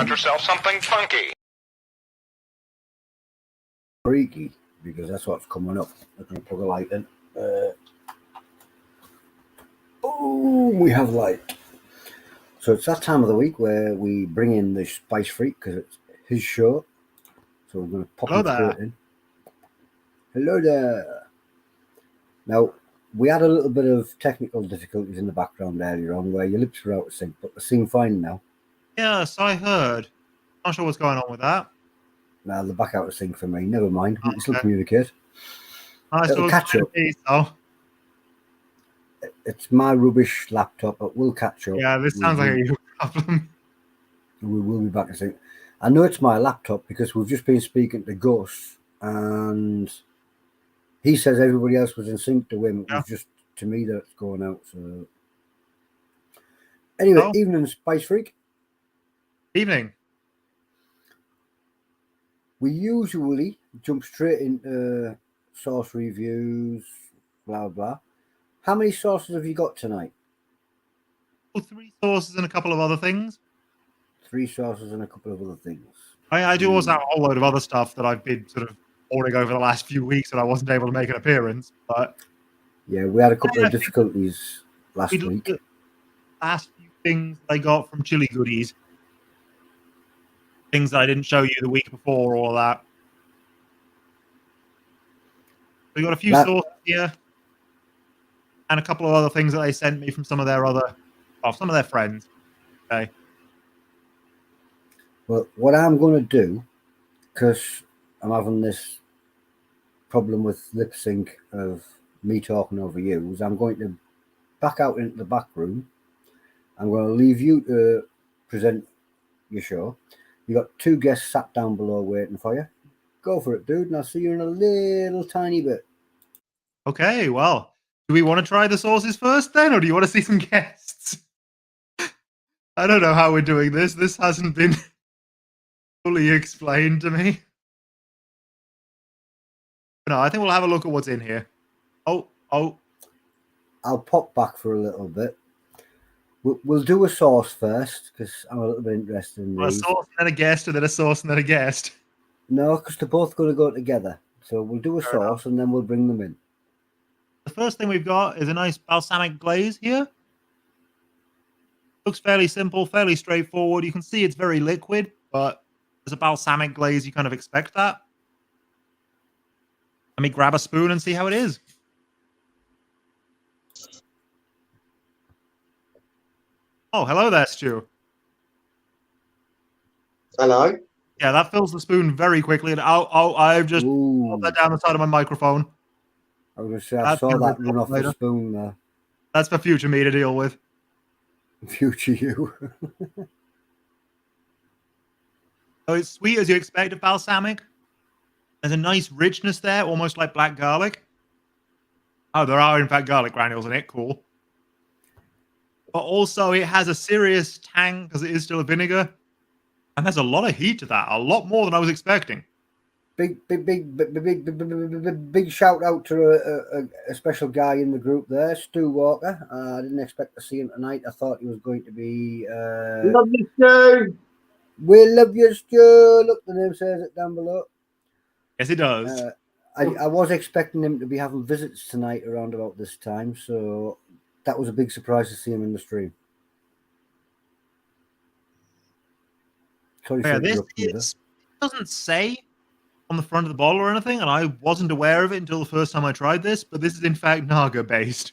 got yourself something funky. Freaky, because that's what's coming up. I'm going to plug a light in. Boom, we have light. So it's that time of the week where we bring in the Spice Freak because it's his show. So we're going to pop him straight in. Hello there. Now, we had a little bit of technical difficulties in the background earlier on where your lips were out of sync, but they seem fine now. Yes, I heard. Not sure what's going on with that. Now they're back out of sync for me. Never mind. We can still communicate. It'll catch up. It's my rubbish laptop, but we'll catch up. Yeah, this sounds like a you problem. We will be back in sync. I know it's my laptop because we've just been speaking to Gus and he says everybody else was in sync to him. It was just to me that it's going out. So anyway, evening, Spice Freak. Evening. We usually jump straight into sauce reviews, blah, blah. How many sauces have you got tonight? Well, 3 sauces and a couple of other things. 3 sauces and a couple of other things. I do also have a whole load of other stuff that I've been sort of ordering over the last few weeks and I wasn't able to make an appearance. But yeah, we had a couple of difficulties last week. Last few things I got from Chili Goodies. Things that I didn't show you the week before, all that. We got a few sauces here. And a couple of other things that they sent me from some of their friends. Okay. Well, what I'm going to do, because I'm having this problem with lip sync of me talking over you, is I'm going to back out into the back room. I'm going to leave you to present your show. You got 2 guests sat down below waiting for you. Go for it, dude, and I'll see you in a little tiny bit. Okay, well, do we want to try the sauces first then, or do you want to see some guests? I don't know how we're doing this. This hasn't been fully explained to me. No, I think we'll have a look at what's in here. Oh. I'll pop back for a little bit. We'll do a sauce first, because I'm a little bit interested in these. A sauce and then a guest, and then a sauce and then a guest. No, because they're both going to go together. So we'll do a sauce, and then we'll bring them in. The first thing we've got is a nice balsamic glaze here. Looks fairly simple, fairly straightforward. You can see it's very liquid, but as a balsamic glaze, you kind of expect that. Let me grab a spoon and see how it is. Oh, hello there, Stu. Hello. Yeah, that fills the spoon very quickly. And I've just put that down the side of my microphone. I was going to say, I saw that run off the spoon there. That's for future me to deal with. Future you. So it's sweet as you expect of balsamic. There's a nice richness there, almost like black garlic. Oh, there are, in fact, garlic granules in it. Cool. But also, it has a serious tang because it is still a vinegar. And there's a lot of heat to that. A lot more than I was expecting. Big shout out to a special guy in the group there, Stu Walker. I didn't expect to see him tonight. I thought he was going to be... Love you, Stu! We love you, Stu! Look, the name says it down below. Yes, it does. I was expecting him to be having visits tonight around about this time, so that was a big surprise to see him in the stream. Sorry for this doesn't say on the front of the bottle or anything, and I wasn't aware of it until the first time I tried this, but this is in fact Naga based.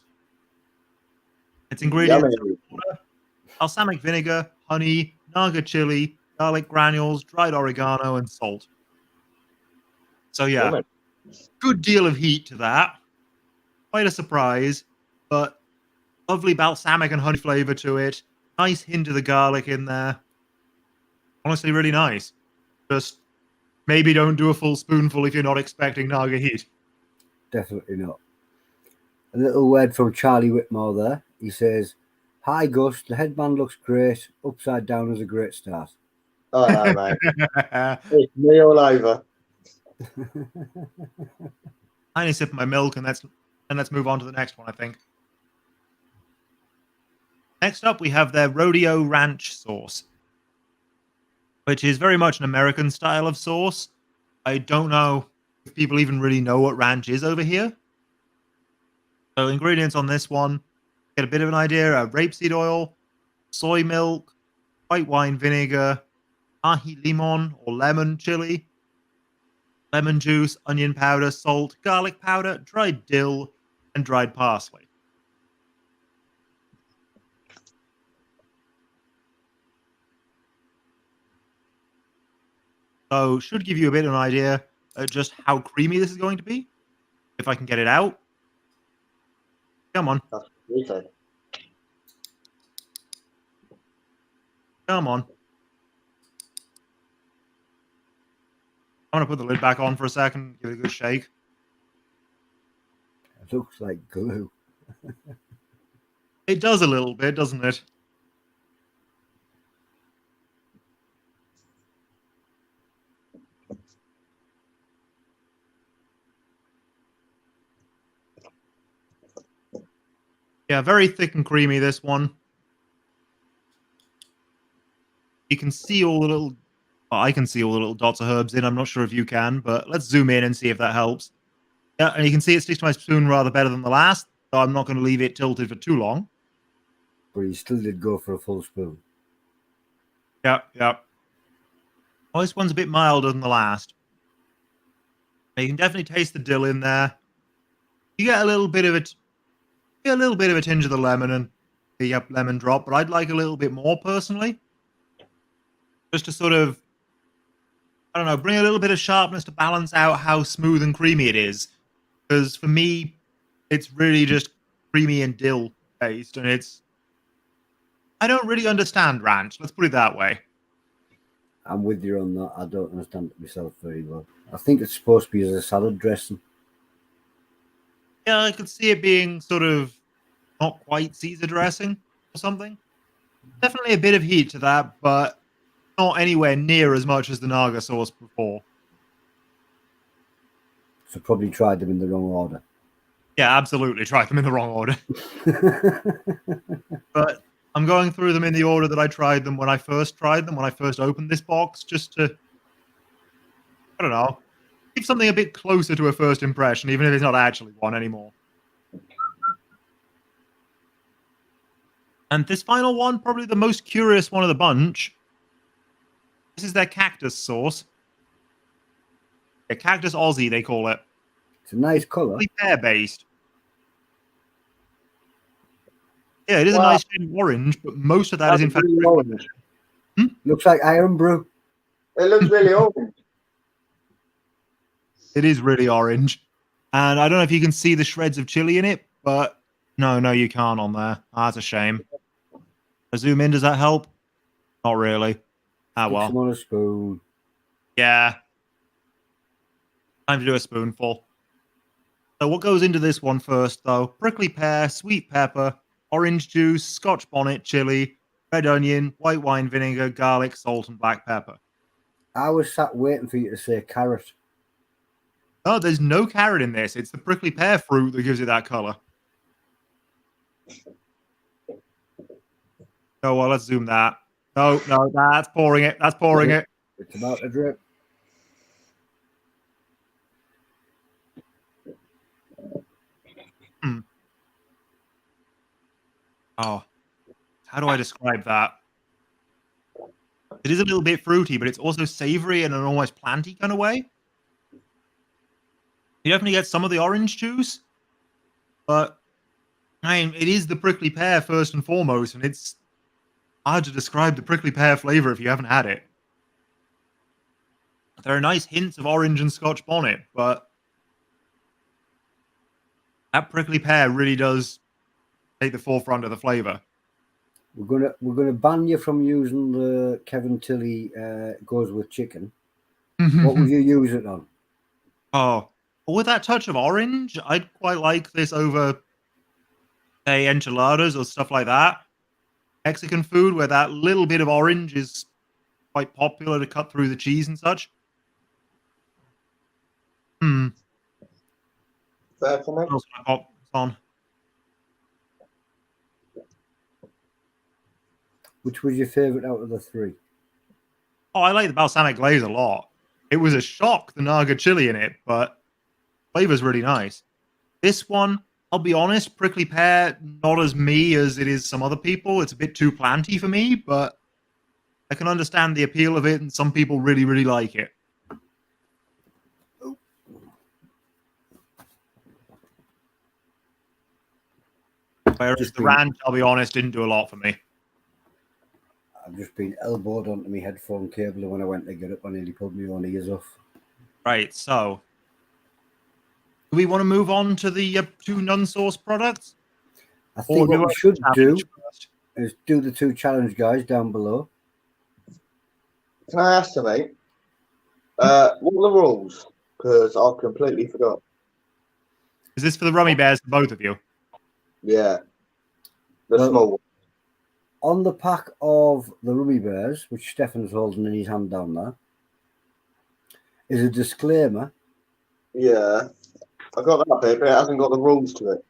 Its ingredients are water, balsamic vinegar, honey, Naga chili, garlic granules, dried oregano, and salt. So yeah, good deal of heat to that. Quite a surprise, but lovely balsamic and honey flavor to it. Nice hint of the garlic in there. Honestly, really nice. Just maybe don't do a full spoonful if you're not expecting Naga heat. Definitely not. A little word from Charlie Whitmore there. He says, "Hi Gus, the headband looks great. Upside down is a great start." Oh, no, mate. It's me all over. Tiny sip of my milk, and let's move on to the next one, I think. Next up, we have their Rodeo Ranch sauce. which is very much an American style of sauce. I don't know if people even really know what ranch is over here. So ingredients on this one, get a bit of an idea: rapeseed oil, soy milk, white wine vinegar, ají limon or lemon chili, lemon juice, onion powder, salt, garlic powder, dried dill, and dried parsley. So should give you a bit of an idea just how creamy this is going to be. If I can get it out. Come on. That's really Come on. I'm going to put the lid back on for a second, give it a good shake. It looks like glue. It does a little bit, doesn't it? Yeah, very thick and creamy, this one. You can see all the little... Well, I can see all the little dots of herbs in. I'm not sure if you can, but let's zoom in and see if that helps. Yeah, and you can see it sticks to my spoon rather better than the last, so I'm not going to leave it tilted for too long. But you still did go for a full spoon. Yeah, yeah. Well, this one's a bit milder than the last. You can definitely taste the dill in there. You get a little bit of it... a little bit of a tinge of the lemon and the lemon drop, but I'd like a little bit more personally. Just to sort of, I don't know, bring a little bit of sharpness to balance out how smooth and creamy it is. Because for me, it's really just creamy and dill based, and I don't really understand ranch. Let's put it that way. I'm with you on that. I don't understand it myself very well. I think it's supposed to be as a salad dressing. Yeah, I could see it being sort of not quite Caesar dressing or something. Definitely a bit of heat to that, but not anywhere near as much as the Naga sauce before. So probably tried them in the wrong order. Yeah, absolutely. Tried them in the wrong order. But I'm going through them in the order that I tried them when I first tried them, when I first opened this box, just to, I don't know, keep something a bit closer to a first impression, even if it's not actually one anymore. And this final one, probably the most curious one of the bunch. This is their cactus sauce. A cactus Aussie, they call it. It's a nice colour. Pear-based. Yeah, it is a nice shade of orange, but most of that is in fact really orange. Looks like iron brew. It looks really orange. It is really orange. And I don't know if you can see the shreds of chili in it, but no, you can't on there. That's a shame. I zoom in, does that help? Not really. Ah, well. Some on a spoon. Yeah. Time to do a spoonful. So what goes into this one first, though? Prickly pear, sweet pepper, orange juice, Scotch bonnet, chili, red onion, white wine vinegar, garlic, salt, and black pepper. I was sat waiting for you to say carrot. Oh, there's no carrot in this. It's the prickly pear fruit that gives it that color. Oh, well, let's zoom that. No, that's pouring it. That's pouring it. It's about to drip. Oh, how do I describe that? It is a little bit fruity, but it's also savory in an almost planty kind of way. You definitely get some of the orange juice, but I mean, it is the prickly pear first and foremost, and it's hard to describe the prickly pear flavor if you haven't had it. There are nice hints of orange and Scotch bonnet, but that prickly pear really does take the forefront of the flavor. We're gonna ban you from using the Kevin Tilly goes with chicken. What would you use it on? Oh, with that touch of orange, I'd quite like this over, say, enchiladas or stuff like that. Mexican food where that little bit of orange is quite popular to cut through the cheese and such. Fair for me. What else can I pop this on? Which was your favourite out of the three? Oh, I like the balsamic glaze a lot. It was a shock, the Naga chili in it, but flavor's really nice. This one, I'll be honest, prickly pear, not as me as it is some other people. It's a bit too planty for me, but I can understand the appeal of it, and some people really, really like it. Whereas the ranch, I'll be honest, didn't do a lot for me. I've just been elbowed onto my headphone cable, and when I went to get up, I nearly pulled my own ears off. Right, so do we want to move on to the 2 non-source products? I think what we should do is do the 2 challenge guys down below. Can I ask you, mate? What are the rules? Because I completely forgot. Is this for the rummy bears for both of you? Yeah. The small one. On the pack of the rummy bears, which Steffan's holding in his hand down there, is a disclaimer. Yeah. I got that bit, but it hasn't got the rules to it.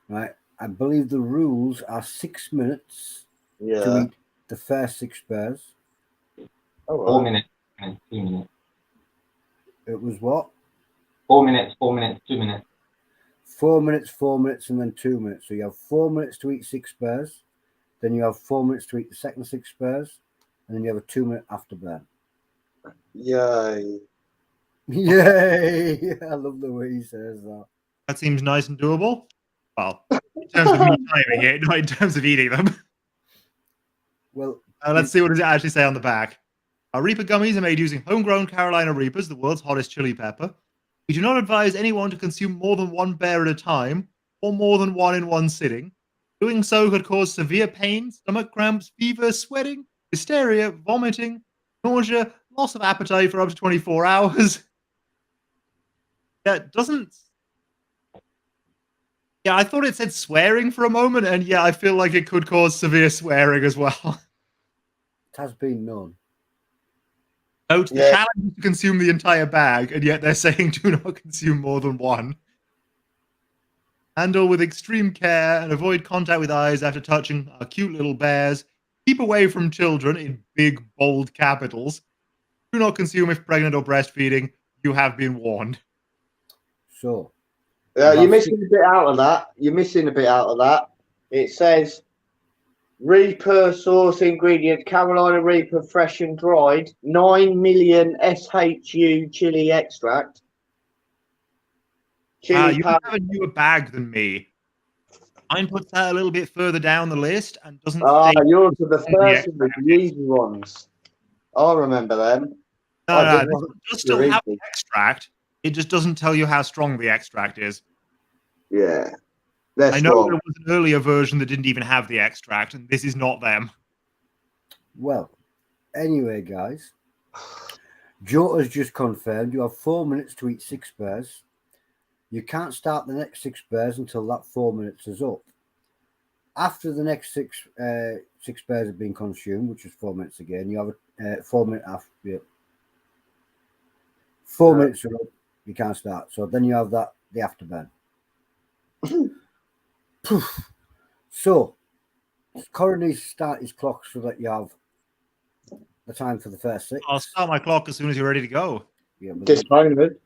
Right. I believe the rules are 6 minutes to eat the first 6 bears. Oh, right. 4 minutes and 2 minutes. It was what? 4 minutes, 4 minutes, 2 minutes. 4 minutes, 4 minutes, and then 2 minutes. So you have 4 minutes to eat 6 bears. Then you have 4 minutes to eat the second 6 bears. And then you have a 2-minute afterburn. Yay. Yay! I love the way he says that. That seems nice and doable. Well, in terms of me timing it, not in terms of eating them. Well, let's see what does it actually say on the back. Our Reaper gummies are made using homegrown Carolina Reapers, the world's hottest chili pepper. We do not advise anyone to consume more than 1 bear at a time, or more than 1 in one sitting. Doing so could cause severe pain, stomach cramps, fever, sweating, hysteria, vomiting, nausea, loss of appetite for up to 24 hours. Yeah, it doesn't... Yeah, I thought it said swearing for a moment, and yeah, I feel like it could cause severe swearing as well. It has been known. Note the challenge is to consume the entire bag, and yet they're saying do not consume more than 1. Handle with extreme care and avoid contact with eyes after touching our cute little bears. Keep away from children in big, bold capitals. Do not consume if pregnant or breastfeeding. You have been warned. So, you're missing a bit out of that. You're missing a bit out of that. It says Reaper source ingredient Carolina Reaper fresh and dried, 9 million SHU chili extract. Chili you have a newer bag than me. Mine puts that a little bit further down the list and doesn't say. Yours are the first of the easy ones. I remember them. No, this one does still have the extract. It just doesn't tell you how strong the extract is. Yeah. I know there was an earlier version that didn't even have the extract, and this is not them. Well, anyway, guys, Joe has just confirmed you have 4 minutes to eat 6 bears. You can't start the next 6 bears until that 4 minutes is up. After the next 6 bears have been consumed, which is 4 minutes again, you have a 4 minute after. Yeah. 4 minutes are up, you can't start. So then you have the afterburn. So, Corey needs to start his clock so that you have the time for the first 6. I'll start my clock as soon as you're ready to go. Yeah, Disclaimer.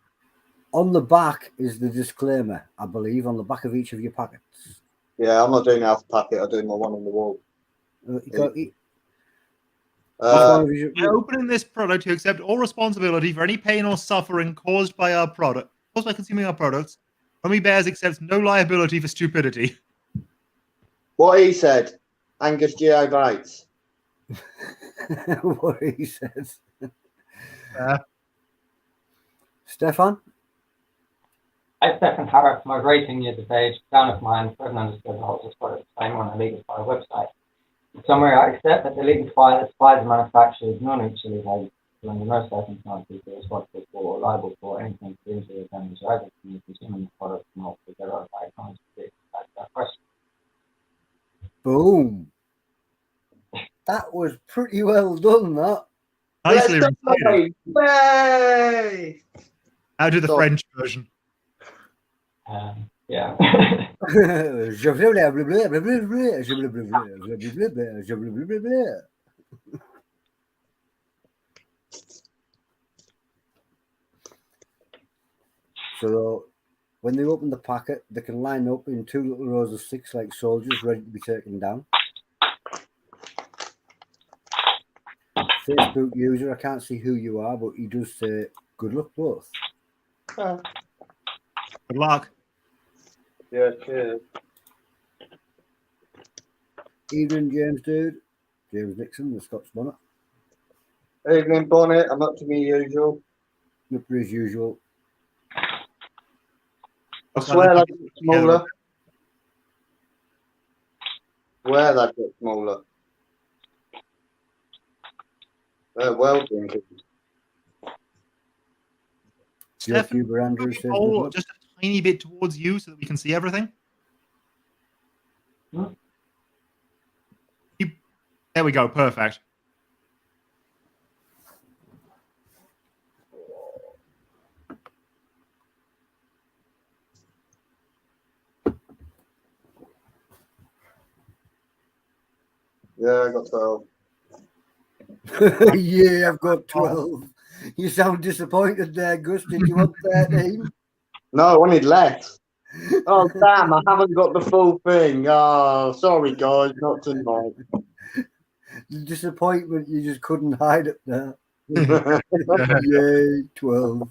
On the back is the disclaimer, I believe, on the back of each of your packets. Yeah, I'm not doing half a packet. I'm doing my one on the wall. By opening this product, you accept all responsibility for any pain or suffering caused by our product, caused by consuming our products. Rummy Bears accepts no liability for stupidity. What he said, Angus Geo Bates. What he says. Steffan? I'm Steffan Harrop. My rating years of age, down of mine, Ferdinand says holds this product disclaimer on the legal fire website. In summary, I accept that the legal fire that supplies the manufacturer is non-mutually valuable, and under no circumstances are responsible for or liable for anything to injure or damage or other from the consuming the product from all the thereof. I acknowledge that question. Boom. That was pretty well done, that. Nicely recited. Yay! How do the French version? Yeah. So when they open the packet, they can line up in 2 little rows of 6 like soldiers ready to be taken down. Facebook user, I can't see who you are, but he does say, good luck both. Good luck. Yeah, cheers. Evening, James, dude. James Nixon, the Scots Bonnet. Evening, Bonnet. I'm up to me usual. Up as usual. I swear they get smaller. Where they get smaller. They're well drinking. Steffan, Andrew says, good luck. Just a tiny bit towards you so that we can see everything. Hmm? There we go. Perfect. Yeah, I got 12. Yeah, I've got 12. You sound disappointed there, Gus. Did you want 13? No, I wanted less. Oh, damn, I haven't got the full thing. Oh, sorry, guys, not tonight. The disappointment, you just couldn't hide it there. They Yay, 12.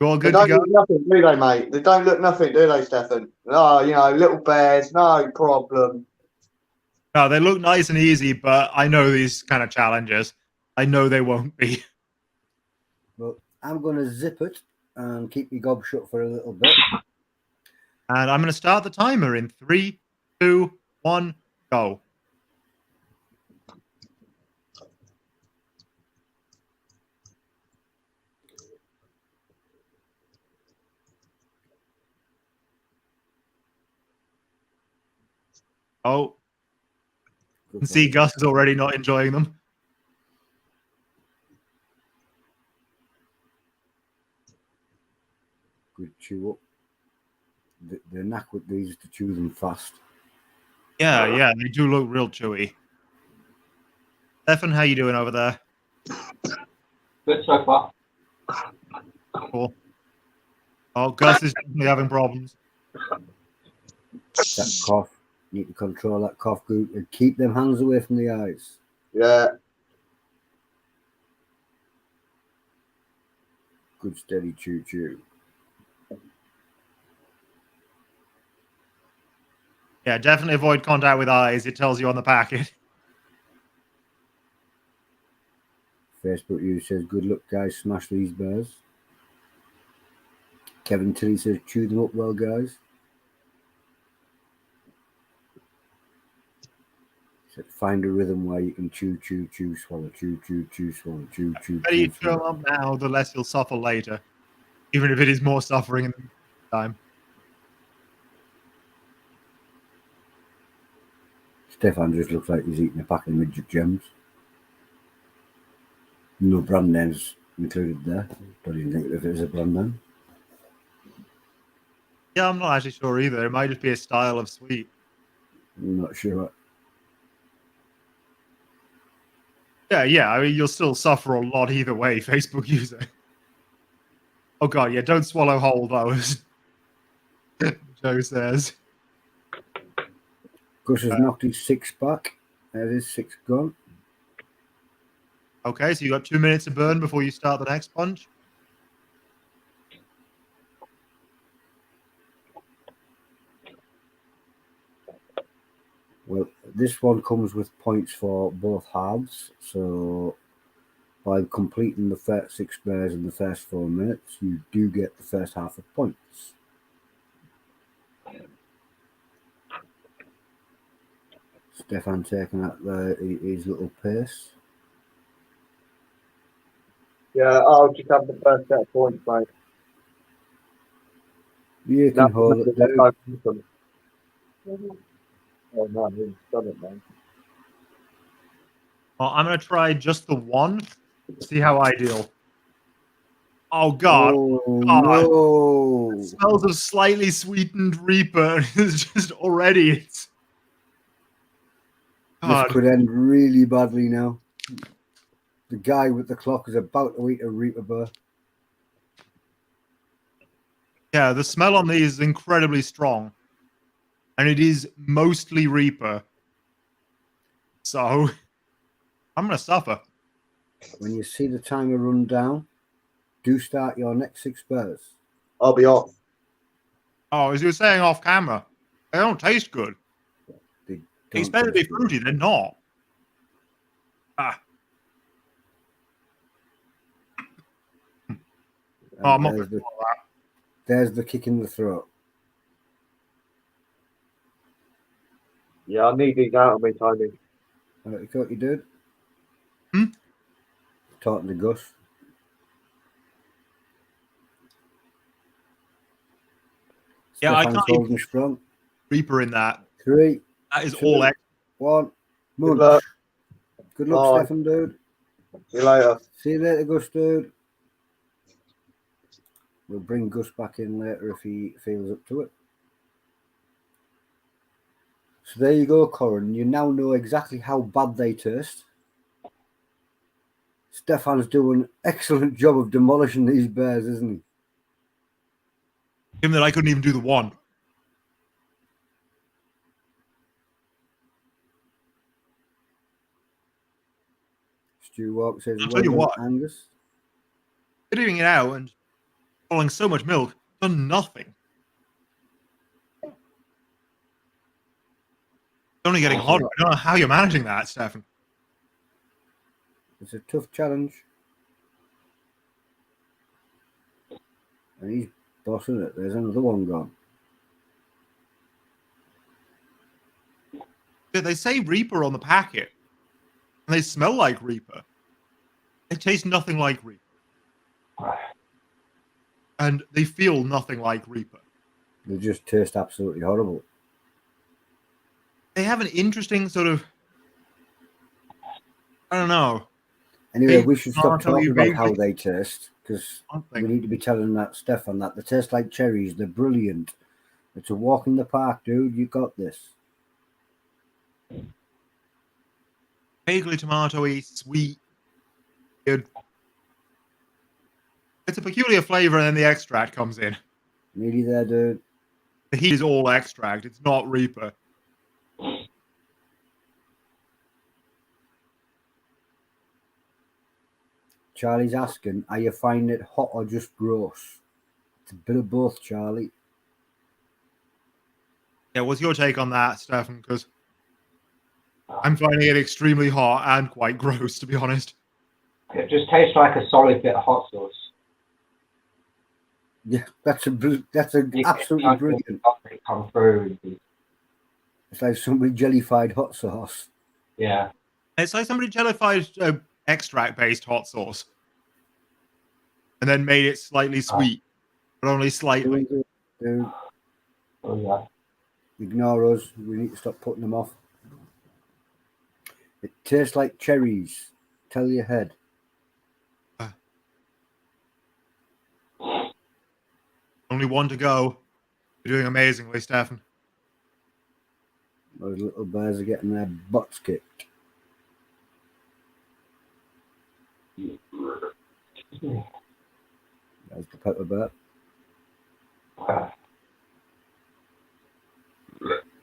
You all good don't to go? look nothing, do they, mate? They don't look nothing, do they, Steffan? Oh, you know, little bears, no problem. No, they look nice and easy, but I know these kind of challenges. I know they won't be. But I'm going to zip it and keep my gob shut for a little bit. And I'm going to start the timer in 3, 2, 1, go. Oh, you can see Gus is already not enjoying them. Good chew up. The knack with these is to chew them fast. Yeah, they do look real chewy. Steffan, how you doing over there? Good so far. Cool. Oh, Gus is definitely having problems. That cough. You need to control that cough group and keep them hands away from the eyes. Yeah. Good steady chew. Yeah, definitely avoid contact with eyes. It tells you on the packet. Facebook user says, good luck, guys. Smash these bears. Kevin Tilly says, chew them up well, guys. Said, find a rhythm where you can chew, swallow, chew, swallow, chew, The better you chew them up now, the less you'll suffer later. Even if it is more suffering in the time. Steffan just looks like he's eating a pack of midget gems. No brand names included there. Don't even think if it is a brand name. Yeah, I'm not actually sure either. It might just be a style of sweet. I'm not sure. Yeah. I mean, you'll still suffer a lot either way, Facebook user. Oh god, yeah, don't swallow whole those. Joe says. Gus has knocked his 6 back. There is 6 gone. Okay, so you got 2 minutes to burn before you start the next punch. Well, this one comes with points for both halves. So by completing the first 6 bears in the first 4 minutes, you do get the first half of points. Steffan taking at his little pace. Yeah, I'll just have the first set of points, mate. You can hold it down. Oh, no, he's done it, man. Well, I'm going to try just the one. See how I deal. Oh, God. Oh, God. no. It smells of slightly sweetened Reaper. It's just already... It's... This could end really badly now. The guy with the clock is about to eat a Reaper bar. Yeah, the smell on these is incredibly strong. And it is mostly Reaper. So, I'm going to suffer. When you see the timer run down, do start your next 6 bears. I'll be off. Oh, as you were saying off camera, they don't taste good. They They don't expect to be taste good. fruity, they're not. Ah. Oh, I'm not going to do all that. There's the kick in the throat. Yeah, I need these out of me, Tony. You thought you did? Hmm? Talking to Gus. Yeah, I Steffan's can't holding even strong. Reaper in that. 3, That is 2, all extra. 1. Good Munch. luck. Good luck, Bye. Steffan, dude. See you later. See you later, Gus, dude. We'll bring Gus back in later if he feels up to it. So there you go, Corin. You now know exactly how bad they taste. Steffan's doing an excellent job of demolishing these bears, isn't he? Given that I couldn't even do the one. Stu Walker says, I'll well tell you done, what. Angus. Spitting it out and swallowing so much milk, done nothing. It's only getting hotter. I don't know how you're managing that, Steffan. It's a tough challenge. And he's bossing it. There's another one gone. They say Reaper on the packet, and they smell like Reaper. They taste nothing like Reaper. And they feel nothing like Reaper. They just taste absolutely horrible. They have an interesting sort of, I don't know. Anyway, we should stop talking about how vaguely- they taste, because we something. need to be telling that Steffan that they taste like cherries. They're brilliant. It's a walk in the park, dude. You got this. Vaguely tomatoey, sweet, good. It's a peculiar flavor, and then the extract comes in. Nearly there, dude. The heat is all extract. It's not Reaper. Charlie's asking, are you finding it hot or just gross? It's a bit of both, Charlie. Yeah, what's your take on that, Steffan? Because I'm finding it extremely hot and quite gross, to be honest. It just tastes like a solid bit of hot sauce. Yeah, that's absolutely brilliant. Come through. It's like somebody jellified hot sauce. Yeah. It's like somebody jellified extract-based hot sauce and then made it slightly sweet, but only slightly. Dude, Oh, yeah. ignore us. We need to stop putting them off. It tastes like cherries. Tell your head. Only one to go. You're doing amazingly, Steffan. Those little bears are getting their butts kicked. There's the pepper bear.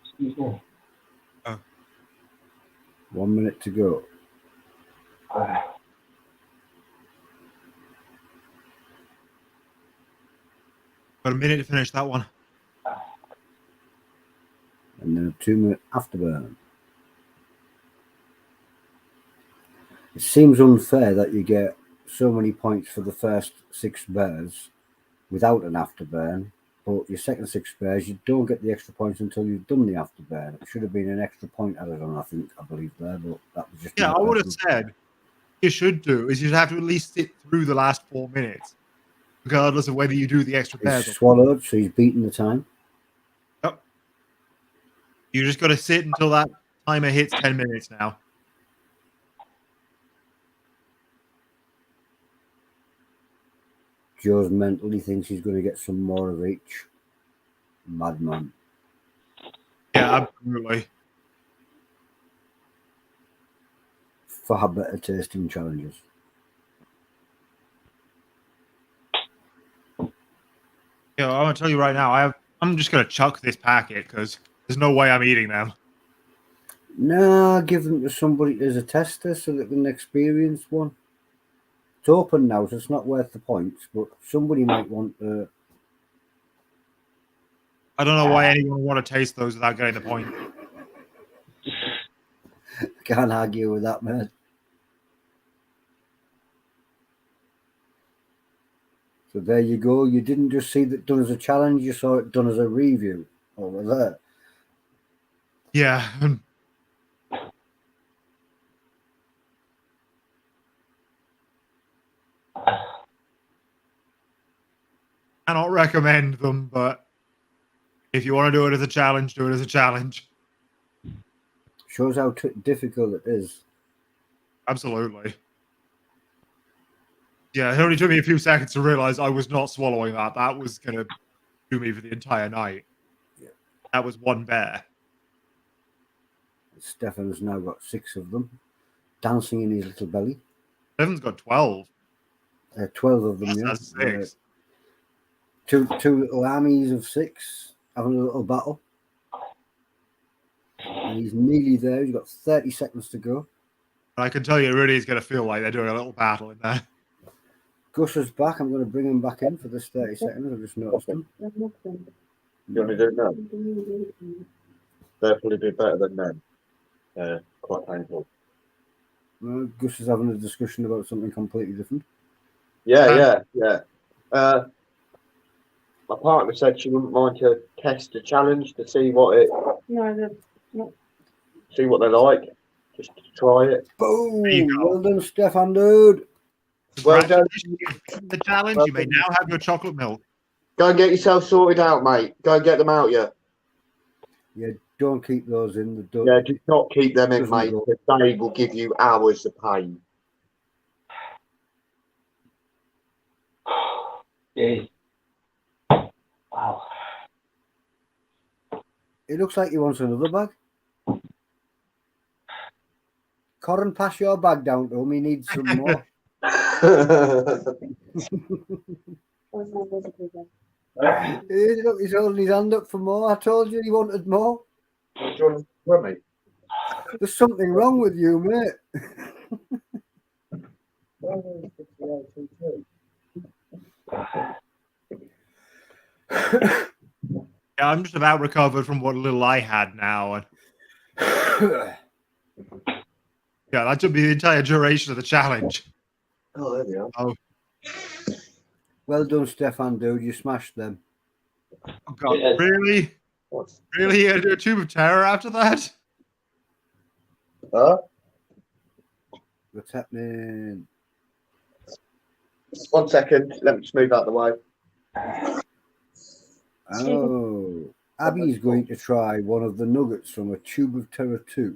Excuse me. 1 minute to go. Got a minute to finish that one. And then a 2-minute afterburn. It seems unfair that you get so many points for the first 6 bears without an afterburn, but your second 6 bears, you don't get the extra points until you've done the afterburn. It should have been an extra point added on, I believe there, but that was just... Yeah, I would have said you should do is you'd have to at least sit through the last 4 minutes, regardless of whether you do the extra pairs. He's swallowed, so he's beaten the time. Yep. You just got to sit until that timer hits 10 minutes now. Joe's mentally thinks he's going to get some more of each. Madman. Yeah, absolutely. Far better tasting challenges. Yeah, I'm gonna tell you right now. I'm just gonna chuck this packet because there's no way I'm eating them. No, give them to somebody as a tester so they can experience one. It's open now, so it's not worth the points, but somebody might want to. I don't know why anyone would want to taste those without getting the point. Can't argue with that, man. So there you go. You didn't just see that done as a challenge, you saw it done as a review over there. Yeah. Cannot recommend them, but if you want to do it as a challenge, do it as a challenge. Shows how difficult it is. Absolutely. Yeah, it only took me a few seconds to realize I was not swallowing that. That was going to do me for the entire night. Yeah. That was one bear. Steffan's now got 6 of them, dancing in his little belly. Stefan's got 12. 12 of them, That's yeah. 6. Two little armies of 6 having a little battle. And he's nearly there. He's got 30 seconds to go. I can tell you, it really is going to feel like they're doing a little battle in there. Gusher's back. I'm going to bring him back in for this 30 seconds. I've just noticed him. You want to do it now? They'll probably be better than them. Quite painful. Gus is having a discussion about something completely different. Yeah. My partner said she wouldn't mind to test the challenge to see what it. No. See what they like. Just to try it. Boom! There you go. Well done, Steffan, dude. Well done. The challenge, you may now have your chocolate milk. Go and get yourself sorted out, mate. Go and get them out, yeah. Yeah, don't keep those in the door. Yeah, do not keep them in, Doesn't mate. go. Because they will give you hours of pain. Jeez. Wow. It looks like he wants another bag. Corin, pass your bag down to him. He needs some more. Hey, look, he's holding his hand up for more. I told you he wanted more. Do you want to run me? There's something wrong with you, mate. Yeah, I'm just about recovered from what little I had now. And yeah, that took me the entire duration of the challenge. Oh, there we are. Oh, Well done, Steffan, dude. You smashed them. oh God. Yeah. Really? What's Really? You gonna do a tube of terror after that? huh? What's happening? 1 second. Let me just move out of the way. Oh, Abby's going to try one of the nuggets from a Tube of Terror 2.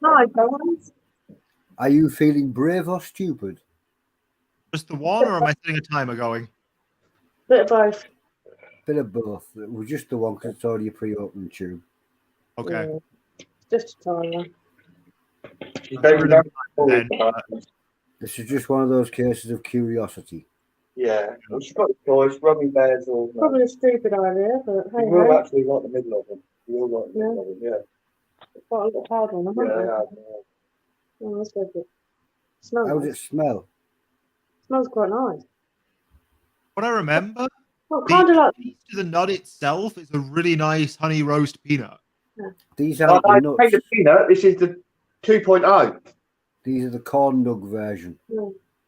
Hi, guys. Are you feeling brave or stupid? Just the one, or am I setting a timer going? Bit of both. Bit of both. It was just the one because it's already a pre-opened tube. Okay. Yeah. Just a timer. Then, This is just one of those cases of curiosity. Yeah, well, she's got the choice. Rubbing bears or Probably a stupid idea, but hey, you will hey, actually like the middle of them. You will like the middle of them, yeah. quite a little hard one, haven't Yeah, they? yeah. Oh, that's very good. Smells How does nice. it smell? Smells quite nice. what I remember, Well, kind of like the taste of the nut itself is a really nice honey roast peanut. These Oh, aren't the I nuts. take the peanut. This is the 2.0. These are the corn nug version.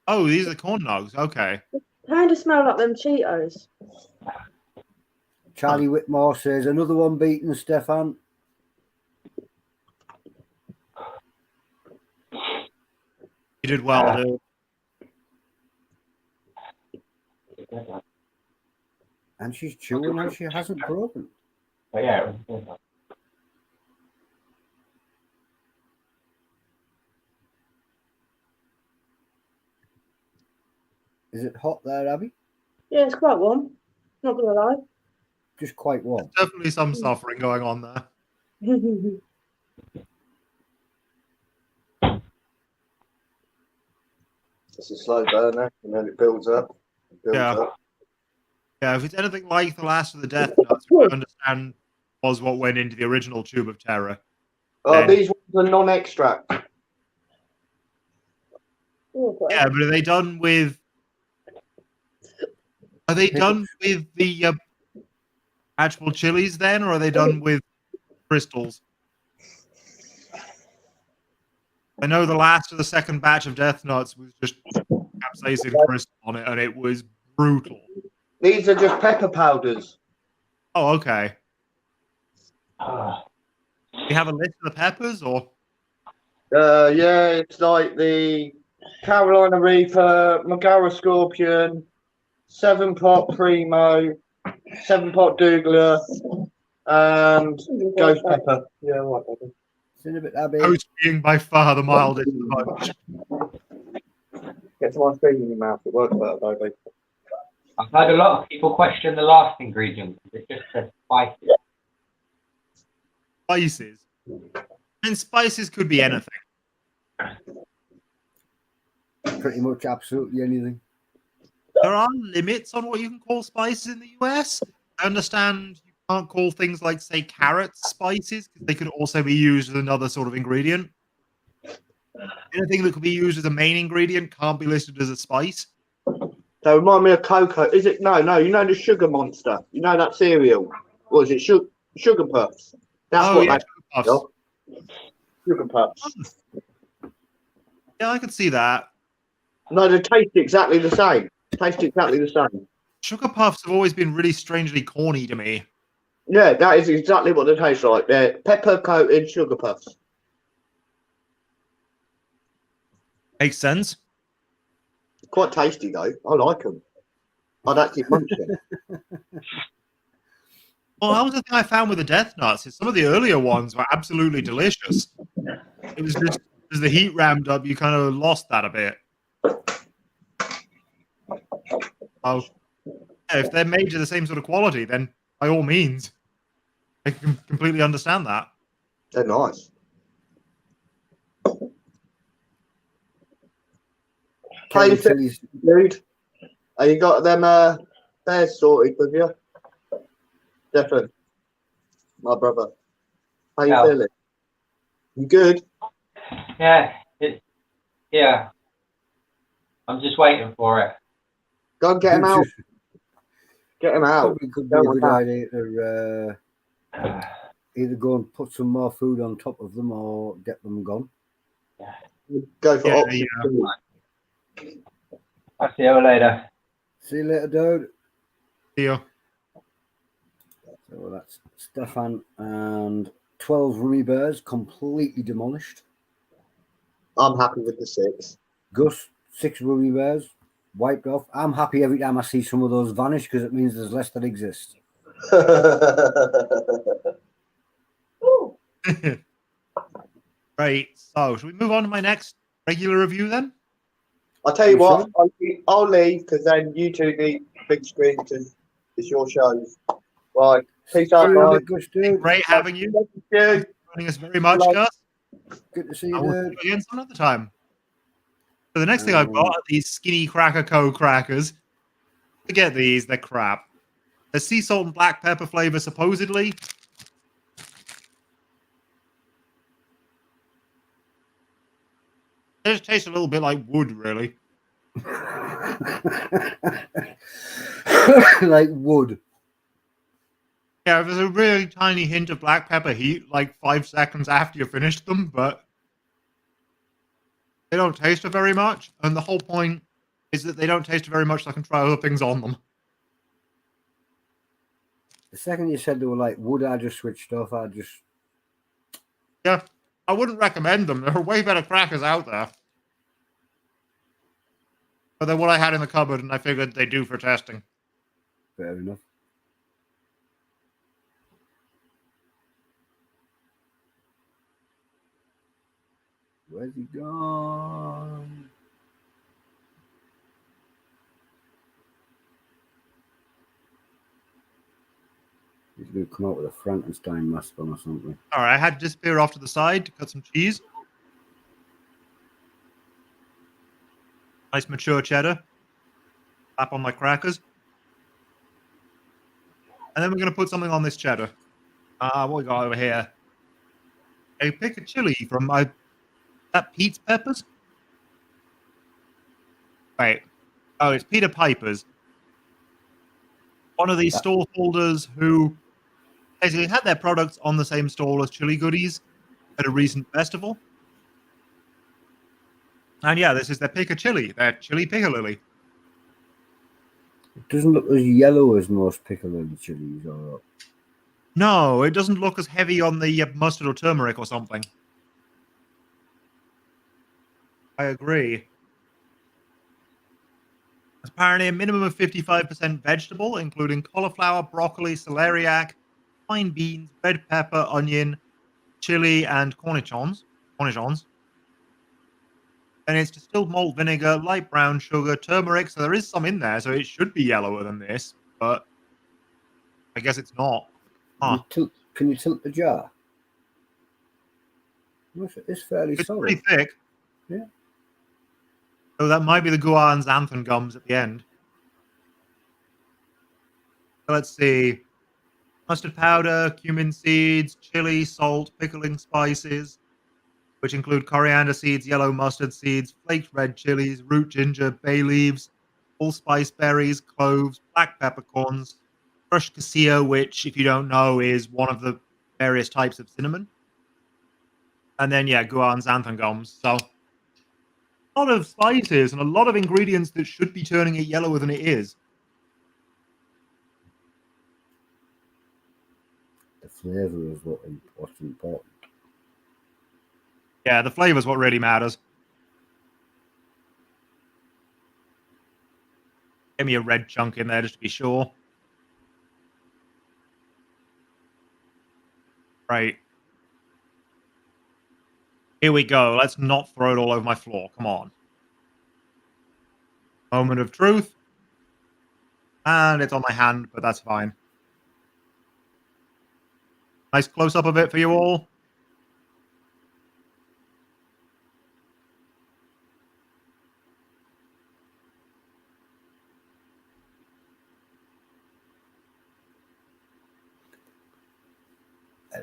Oh, these are corn nugs. Okay. kind of smell like them Cheetos. Charlie Whitmore says, another one beaten, Steffan. You did well, dude. And she's chewing and she hasn't broken. But yeah, it was good. Is it hot there, Abby? Yeah, it's quite warm. Not gonna lie. Just quite warm. Definitely some suffering going on there. It's a slow burner, and then it builds up. built Yeah. up. Yeah, if it's anything like the last of the Death Nuts, which I understand was what went into the original Tube of Terror. Oh, Then- these ones are non-extract. Yeah, but are they done with? Are they done with the actual chilies then, or are they done with crystals? I know the last of the second batch of Death Nuts was just capsaicin crystal on it, and it was brutal. These are just pepper powders. Oh, okay. Ah, Do you have a list of the peppers, or? Yeah, it's like the Carolina Reaper, Magara Scorpion, 7-pot Primo, 7-pot Douglas, and Ghost Pepper. Yeah, right, pepper. Seen a bit that big. Ghost being by far the mildest of the bunch. Get some ice cream in your mouth. It works better, baby. I've had a lot of people question the last ingredient. It just says spices. Spices. And spices could be anything. Pretty much absolutely anything. There are limits on what you can call spices in the US. I understand you can't call things like, say, carrots spices because they could also be used as another sort of ingredient. Anything that could be used as a main ingredient can't be listed as a spice. They remind me of cocoa. Is it? No. You know the Sugar Monster. You know that cereal. What is it? Sugar Puffs. That's Oh, what yeah, they Sugar Puffs. are. Sugar Puffs. Yeah, I could see that. No, they taste exactly the same. Taste exactly the same. Sugar Puffs have always been really strangely corny to me. Yeah, that is exactly what they taste like. They're pepper coated Sugar Puffs. Makes sense. Quite tasty though. I like them. I'd actually munch them. Well, that was the thing I found with the Death Nuts. Is some of the earlier ones were absolutely delicious. It was just as the heat ramped up, you kind of lost that a bit. Oh, yeah, if they're made to the same sort of quality, then by all means, I can completely understand that. They're nice. Hey, Chilies. dude. Have you got them bears sorted with you? Steffan, my brother. How you Yeah. feeling? You good? Yeah. I'm just waiting for it. Go and get him out. Get him out. Probably could be a good idea to either go and put some more food on top of them or get them gone. Go for Yeah, option yeah. two. I'll see you later. See you later, dude. Deal. So that's Steffan and 12 rummy bears completely demolished. I'm happy with the 6. Gus, 6 rummy bears wiped off. I'm happy every time I see some of those vanish because it means there's less that exist. Right. So, should we move on to my next regular review then? I'll tell you You what, I'll leave because then you two need big screen because it's your shows. Right. Peace out, See you guys. later, Gus, dude. Great having you. Thank you. Thanks for joining us very much, Hello. Gus. Good to see I you, will see dude. you again some other time. So the next thing I've got are these Skinny Cracker Co. crackers. Forget these, they're crap. They're sea salt and black pepper flavor, supposedly. They just taste a little bit like wood, really. Like wood. Yeah, there's a really tiny hint of black pepper heat, like 5 seconds after you finished them, but they don't taste it very much. And the whole point is that they don't taste it very much, so I can try other things on them. The second you said they were like wood, I just switched off. Yeah, I wouldn't recommend them. There are way better crackers out there. But they're what I had in the cupboard, and I figured they do for testing. Fair enough. Where's he gone? He's going to come out with a Frankenstein mask on or something. All right, I had to disappear off to the side to cut some cheese. Nice mature cheddar. Slap on my crackers. And then we're going to put something on this cheddar. What we got over here? A pick a chili from that Pete's Peppers? Wait. Oh, it's Peter Piper's. One of these stall holders who basically had their products on the same stall as chili goodies at a recent festival. And yeah, this is their pick a chili, their chili piccalilli. It doesn't look as yellow as most piccalilli chilies, or No, it doesn't look as heavy on the mustard or turmeric or something. I agree. It's apparently a minimum of 55% vegetable, including cauliflower, broccoli, celeriac, fine beans, red pepper, onion, chili, and cornichons. And it's distilled malt vinegar, light brown sugar, turmeric. So there is some in there, so it should be yellower than this, but I guess it's not. Huh. Can you tilt the jar? It's fairly It's solid. pretty thick. Yeah. So that might be the Guan xanthan gums at the end. So let's see. Mustard powder, cumin seeds, chili, salt, pickling spices, which include coriander seeds, yellow mustard seeds, flaked red chilies, root ginger, bay leaves, allspice berries, cloves, black peppercorns, crushed cassia, which, if you don't know, is one of the various types of cinnamon. And then, yeah, Guan xanthan gums. So a lot of spices and a lot of ingredients that should be turning it yellower than it is. The flavour is what's important. Yeah, the flavor is what really matters. Give me a red chunk in there just to be sure. Right. Here we go. Let's not throw it all over my floor. Come on. Moment of truth. And it's on my hand, but that's fine. Nice close-up of it for you all.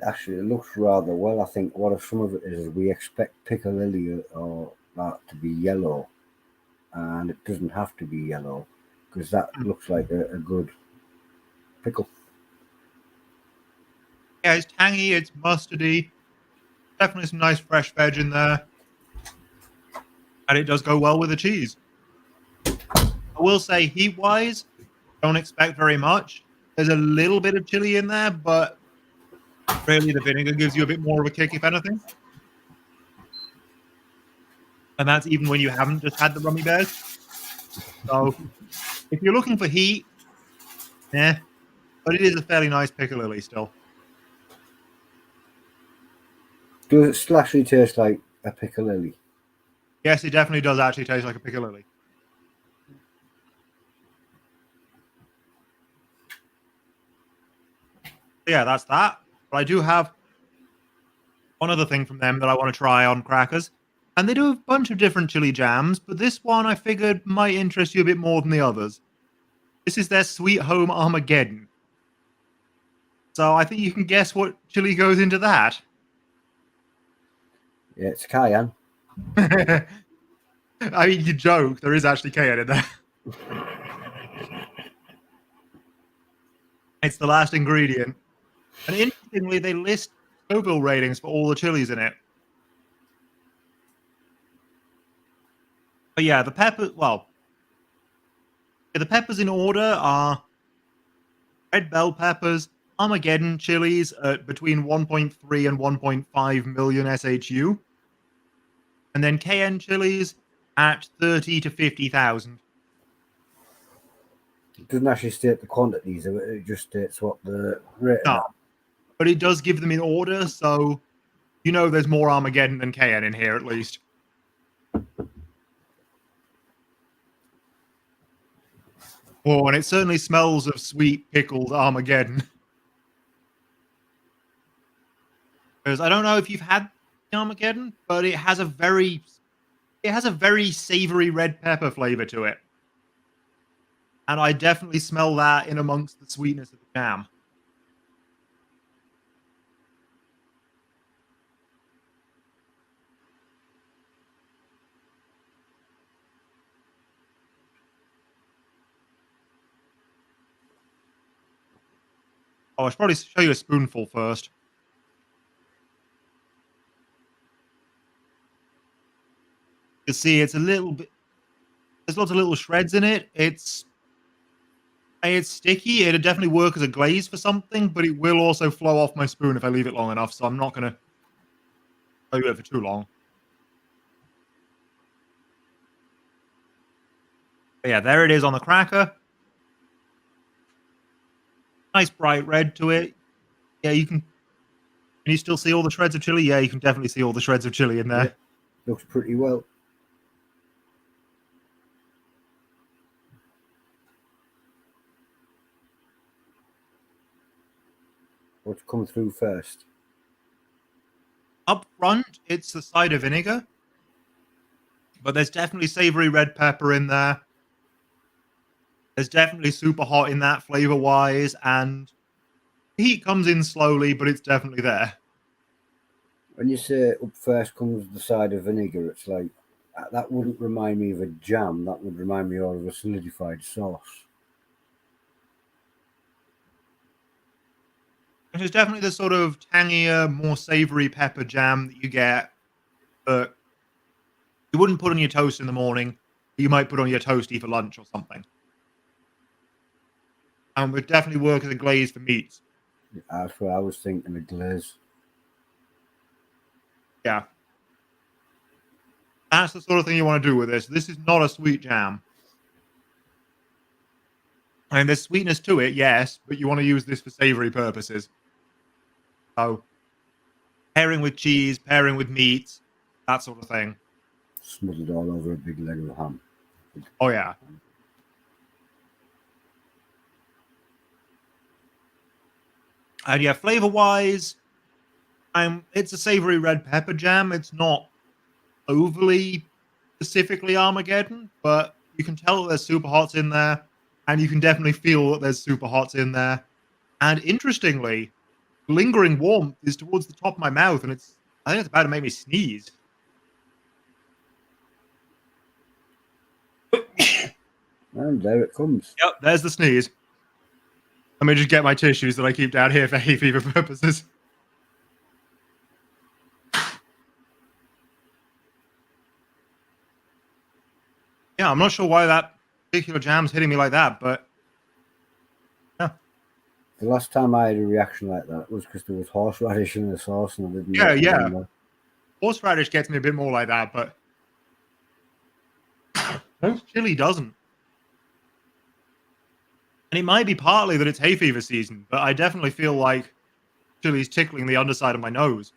Actually, it looks rather well. I think what if some of it is we expect piccalilli or that to be yellow, and it doesn't have to be yellow because that looks like a good pickle. Yeah, it's tangy, it's mustardy. Definitely some nice fresh veg in there. And it does go well with the cheese. I will say, heat-wise, don't expect very much. There's a little bit of chili in there, but really the vinegar gives you a bit more of a kick, if anything. And that's even when you haven't just had the rummy bears. So if you're looking for heat, yeah, but it is a fairly nice piccalilli still. Does it slashly taste like a piccalilli? Yes, it definitely does actually taste like a piccalilli. Yeah, that's that. But I do have one other thing from them that I want to try on crackers. And they do a bunch of different chili jams, but this one I figured might interest you a bit more than the others. This is their Sweet Home Armageddon. So I think you can guess what chili goes into that. Yeah, it's cayenne. I mean, you joke. There is actually cayenne in there. It's the last ingredient. And interestingly, they list Scoville ratings for all the chilies in it. But yeah, the peppers in order are red bell peppers, Armageddon chilies at between 1.3 and 1.5 million SHU. And then cayenne chilies at 30 to 50,000. It doesn't actually state the quantities of it. It just states what the rate No, is. but it does give them in order, so you know there's more Armageddon than cayenne in here at least. Oh, and it certainly smells of sweet pickled Armageddon. Because I don't know if you've had Armageddon, but it has a very savory red pepper flavor to it. And I definitely smell that in amongst the sweetness of the jam. Oh, I should probably show you a spoonful first. You see, it's a little bit. There's lots of little shreds in it. It's sticky. It'd definitely work as a glaze for something, but it will also flow off my spoon if I leave it long enough. So I'm not gonna show you it for too long. But yeah, there it is on the cracker. Nice bright red to it. Yeah, you can. Can you still see all the shreds of chili? Yeah, you can definitely see all the shreds of chili in there. Yeah, looks pretty well. What's come through first? Up front, it's the cider vinegar, but there's definitely savory red pepper in there. There's definitely super hot in that flavor-wise, and heat comes in slowly, but it's definitely there. When you say up first comes the cider vinegar, it's like that wouldn't remind me of a jam. That would remind me of a solidified sauce. There's definitely the sort of tangier, more savory pepper jam that you get, but you wouldn't put on your toast in the morning. You might put on your toasty for lunch or something. And would definitely work as a glaze for meats. That's what I was thinking, a glaze. Yeah. That's the sort of thing you want to do with this. This is not a sweet jam. I mean, there's sweetness to it, yes, but you want to use this for savory purposes. So, pairing with cheese, pairing with meat, that sort of thing. Smothered all over a big leg of ham. Oh, yeah. And yeah, flavor-wise, it's a savory red pepper jam. It's not overly specifically Armageddon, but you can tell that there's super hots in there, and you can definitely feel that there's super hots in there. And interestingly, lingering warmth is towards the top of my mouth, and I think it's about to make me sneeze. And there it comes. Yep, there's the sneeze. Let me just get my tissues that I keep down here for hay fever purposes. Yeah, I'm not sure why that particular jam's hitting me like that, but yeah. The last time I had a reaction like that was because there was horseradish in the sauce, and I didn't. Yeah. Horseradish gets me a bit more like that, but most chili doesn't. And it might be partly that it's hay fever season, but I definitely feel like chili's tickling the underside of my nose.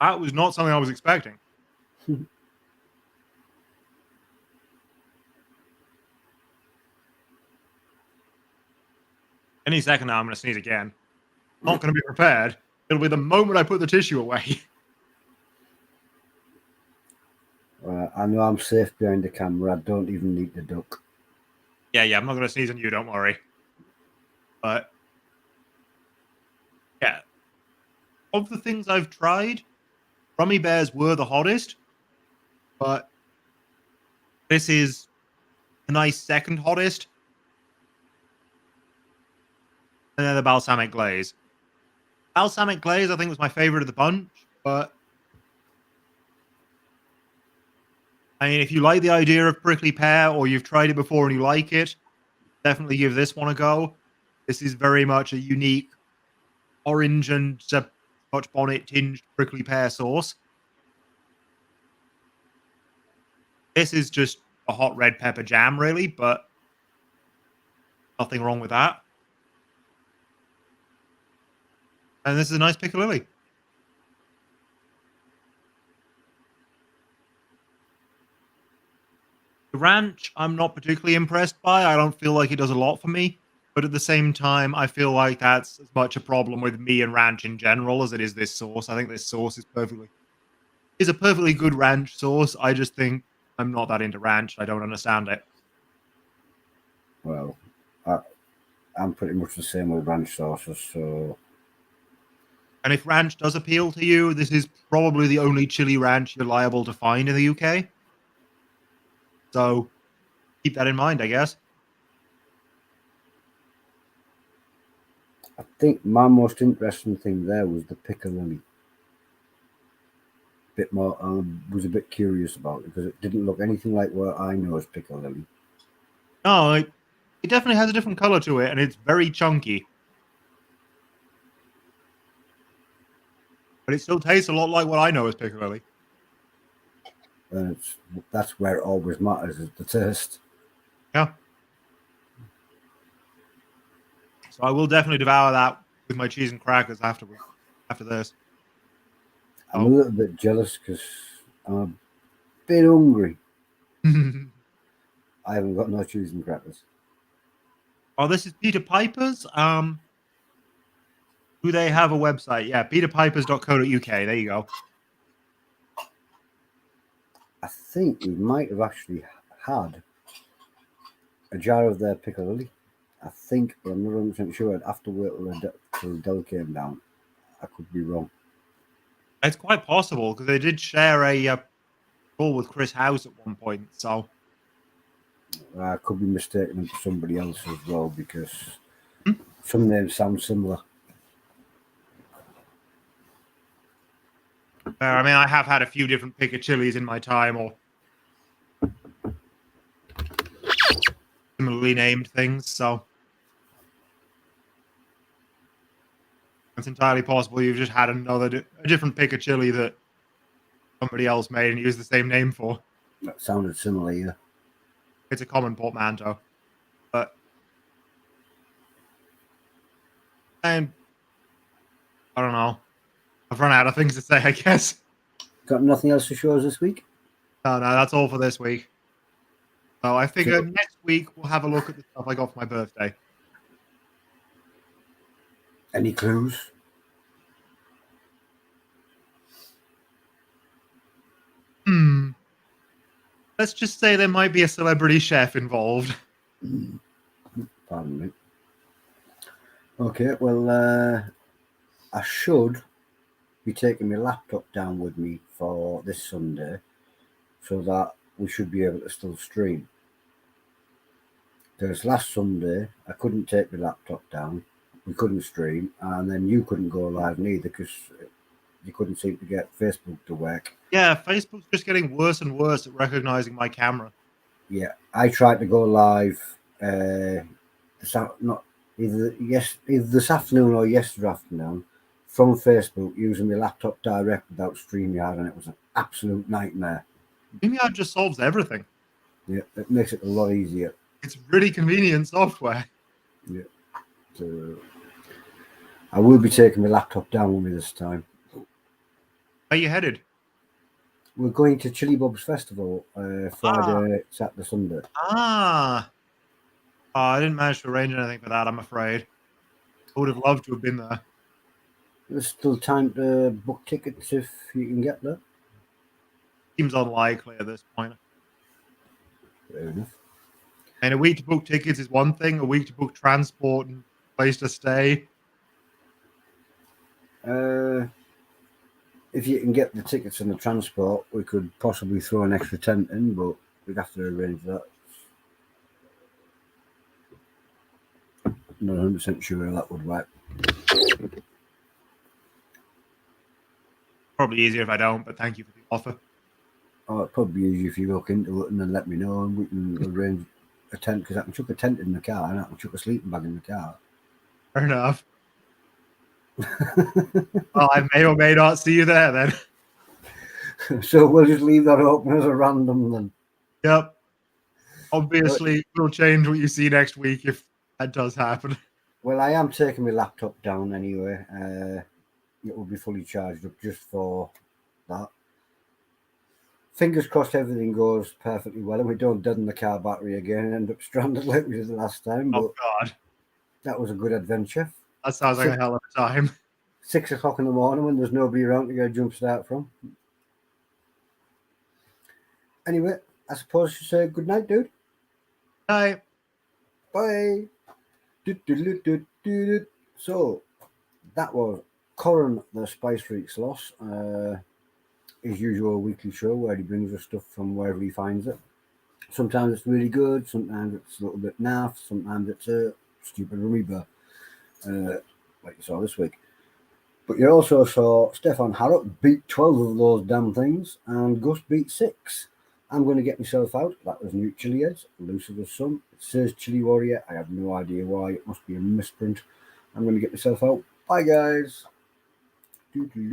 That was not something I was expecting. Any second now, I'm going to sneeze again. Not going to be prepared. It'll be the moment I put the tissue away. I know I'm safe behind the camera. I don't even need the duck. Yeah, I'm not going to sneeze on you, don't worry. But, yeah. Of the things I've tried, Rummy Bears were the hottest, but this is a nice second hottest. And then the balsamic glaze. Balsamic glaze, I think, was my favorite of the bunch, but I mean, if you like the idea of prickly pear, or you've tried it before and you like it, definitely give this one a go. This is very much a unique orange and Scotch bonnet tinged prickly pear sauce. This is just a hot red pepper jam, really, but nothing wrong with that. And this is a nice piccalilli. The ranch, I'm not particularly impressed by. I don't feel like it does a lot for me. But at the same time, I feel like that's as much a problem with me and ranch in general as it is this sauce. I think this sauce is a perfectly good ranch sauce. I just think I'm not that into ranch. I don't understand it. Well, I'm pretty much the same with ranch sauces, so... And if ranch does appeal to you, this is probably the only chili ranch you're liable to find in the UK. So keep that in mind, I guess. I think my most interesting thing there was the piccalilli. Bit more, I was a bit curious about it because it didn't look anything like what I know as piccalilli. No, it definitely has a different color to it, and it's very chunky. But it still tastes a lot like what I know as piccalilli. And that's where it always matters, is the taste. Yeah. So I will definitely devour that with my cheese and crackers after this. I'm a little bit jealous because I'm a bit hungry. I haven't got no cheese and crackers. Oh, this is Peter Piper's. Do they have a website? Yeah, peterpipers.co.uk. There you go. I think we might have actually had a jar of their piccalilli. I think, but I'm not 100% sure. I'd have to wait till Del came down. I could be wrong. It's quite possible because they did share a call with Chris House at one point. So I could be mistaken for somebody else as well because some names sound similar. I mean, I have had a few different piccachillis in my time, or similarly named things. So it's entirely possible you've just had a different piccachilli that somebody else made and used the same name for. That sounded similar, yeah. It's a common portmanteau, but I don't know. I've run out of things to say, I guess. Got nothing else to show us this week? No, that's all for this week. So I figure next week we'll have a look at the stuff I got for my birthday. Any clues? Let's just say there might be a celebrity chef involved. Pardon me. Okay, well, I should be taking my laptop down with me for this Sunday so that we should be able to still stream. Because last Sunday, I couldn't take my laptop down, we couldn't stream, and then you couldn't go live neither because you couldn't seem to get Facebook to work. Yeah, Facebook's just getting worse and worse at recognizing my camera. Yeah, I tried to go live either this afternoon or yesterday afternoon from Facebook using my laptop direct without StreamYard, and it was an absolute nightmare. StreamYard just solves everything. Yeah, it makes it a lot easier. It's really convenient software. Yeah. So I will be taking my laptop down with me this time. Where are you headed? We're going to Chili Bob's Festival Friday, Saturday, Sunday. I didn't manage to arrange anything for that, I'm afraid. I would have loved to have been there. There's still time to book tickets if you can get there. Seems unlikely at this point. Fair enough. And a week to book tickets is one thing. A week to book transport and place to stay. If you can get the tickets and the transport, we could possibly throw an extra tent in, but we'd have to arrange that. Not 100% sure that would work. Probably easier if I don't, but thank you for the offer. Oh, it'd probably be easier if you look into it and then let me know, and we can arrange a tent, because I can chuck a tent in the car and I can chuck a sleeping bag in the car. Fair enough. Well, I may or may not see you there then. So we'll just leave that open as a random then. Yep. Obviously, we'll change what you see next week if that does happen. Well, I am taking my laptop down anyway. It will be fully charged up just for that. Fingers crossed everything goes perfectly well and we don't deaden the car battery again and end up stranded like we did the last time. Oh, God. That was a good adventure. That sounds like a hell of a time. 6 o'clock in the morning when there's nobody around to get a jump start from. Anyway, I suppose you say good night, dude. Bye. Bye. So that was Corin the Spice Freaks loss. His usual weekly show where he brings us stuff from wherever he finds it. Sometimes it's really good, sometimes it's a little bit naff, sometimes it's a stupid amoeba, like you saw this week. But you also saw Steffan Harrop beat 12 of those damn things, and Gus beat 6. I'm going to get myself out. That was new Chilli-heads, looser as some. It says Chili Warrior. I have no idea why. It must be a misprint. I'm going to get myself out. Bye, guys.